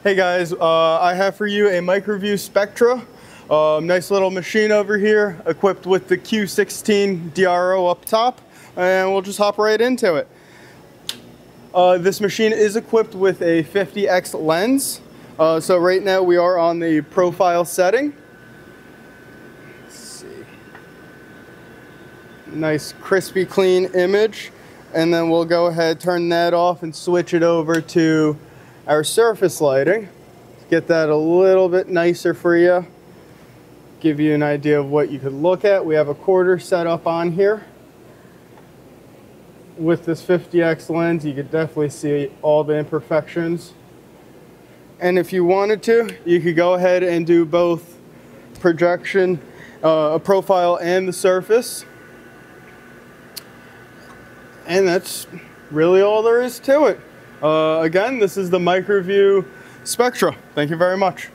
Hey guys, I have for you a MicroView Spectra. Nice little machine over here, equipped with the Q16 DRO up top, and we'll just hop right into it. This machine is equipped with a 50x lens. So right now we are on the profile setting. Let's see. Nice crispy clean image, and then we'll go ahead, turn that off and switch it over to our surface lighting. Get that a little bit nicer for you. Give you an idea of what you could look at. We have a quarter set up on here. With this 50x lens, you could definitely see all the imperfections. And if you wanted to, you could go ahead and do both projection, a profile and the surface. And that's really all there is to it. Again, this is the MicroView Spectra. Thank you very much.